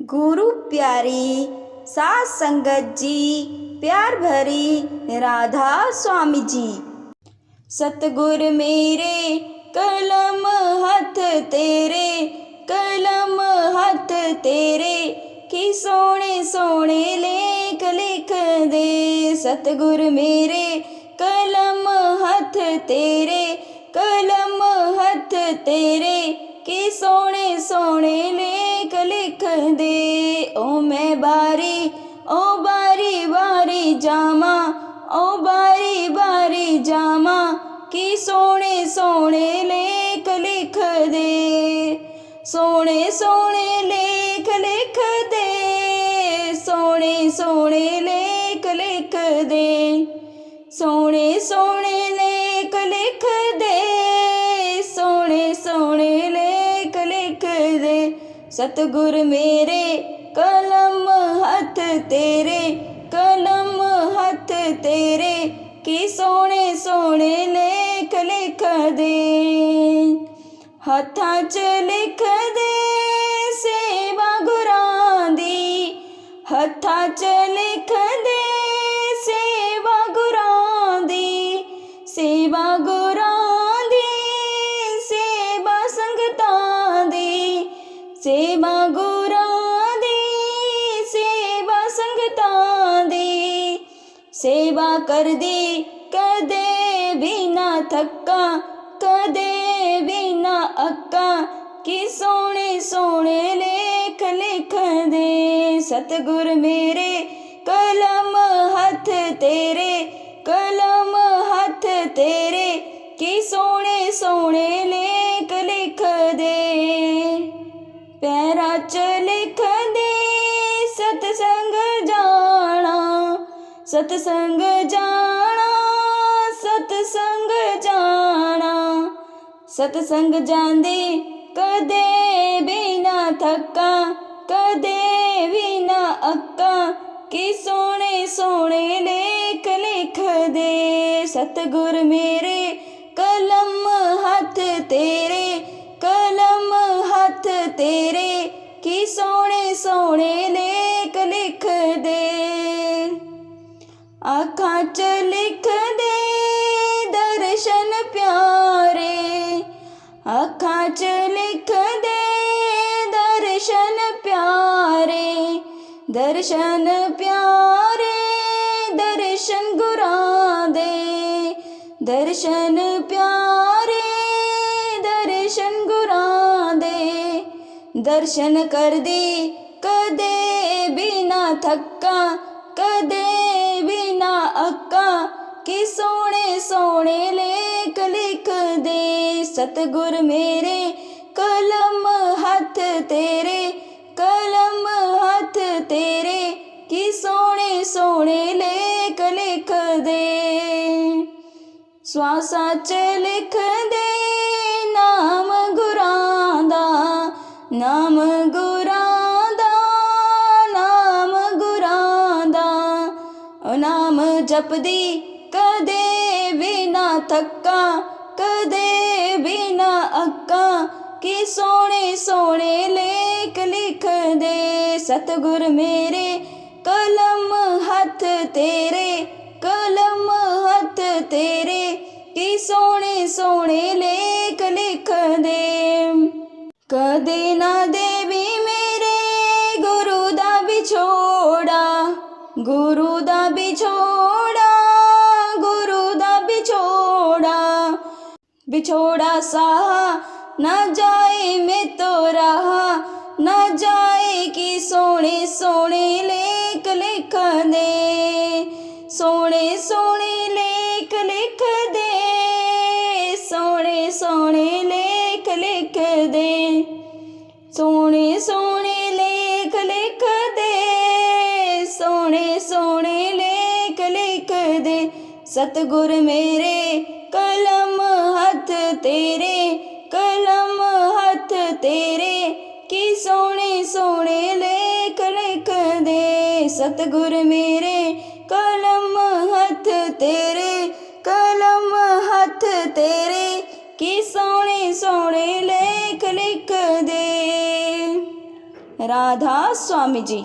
गुरु प्यारी सास संगत जी, प्यार भरी राधा स्वामी जी। सतगुर मेरे कलम हथ तेरे, कलम हथ तेरे कि सोने सोने लेख लिख दे। सतगुर मेरे कलम हथ तेरे, कलम हथ तेरे कि सोने सोने लेख लिख दे। ओ मैं बारी बारी जामा, ओ बारी बारी जामा कि सोने सोने लेख लिख दे। सोने सोने लेख लिख दे, सोने सोने लेख लिख दे, सोने सोने लेख लिख दे, सोने सोने लेख लिख दे। सतगुर मेरे कलम हथ तेरे, कलम हथ तेरे कि सोने सोने लेख लिख दे। हत्थां च लिख दे सेवा गुरां दी, हत्थां च लिख दे सेवा गुरां दी, सेवा गुरां दी, सेवा संगतां दी, सेवा गुरां दी, सेवा संगतां दी। सेवा कर दी कदे भी ना थक्का, कदे भी ना अक्का कि सोने सोने लेख लिख दे। सतगुर मेरे कलम हथ तेरे, कलम हथ तेरे कि सोने सोने लेख लिख दे। पैरां च लिख दे सतसंग जाना, सतसंग जाना, सतसंग जाना, सतसंग जांदे कदे भी ना थक्का, कदे भी ना अक्का कि सोने सोने लेख लिख दे। सतगुर मेरे कलम हथ तेरे, कलम हथ तेरे कि सोने सोने लेख लिख दे। आँखां च लिख दे दर्शन प्यारे, आँखां च लिख दे दर्शन प्यारे, दर्शन प्यारे, दर्शन गुरां दे, दर्शन प्यारे, दर्शन गुरां दे। दर्शन कर दे कदे भी ना थक्का, कदे भी ना अक्का कि सोने सोने लेख लिख दे। सतगुर मेरे कलम हथ तेरे, कलम हथ तेरे कि सोने सोने लेख लिख दे। श्वासां च लिख दे नाम गुरां दा, नाम गुरां दा, नाम गुरां दा। नाम जपदी कदे भी ना थक्का, कदे भी ना अक्का कि सोने सोने लेख लिख दे। सतगुर मेरे कलम हथ तेरे, कलम हथ तेरे कि सोने सोने लेख लिख दे। कदे ना देवी मेरे गुरु दा विछोड़ा, गुरु दा विछोड़ा, गुरु दा विछोड़ा। विछोड़ा साहा ना जाए में तो रहा, ना जाए कि सोने सोने लेख लिख दे। सोने सोने लेख लिख दे, सोने सोने लेख लिख दे, सोने सोने लेख लिख दे, सोने सोने लेख लिख दे। सतगुर मेरे कलम हथ तेरे, कलम हथ तेरे कि सोने सोने लेख लिख दे। सतगुर मेरे कलम हथ तेरे, कलम हथ तेरे कि सोने सोने लेख लिख दे। राधा स्वामी जी।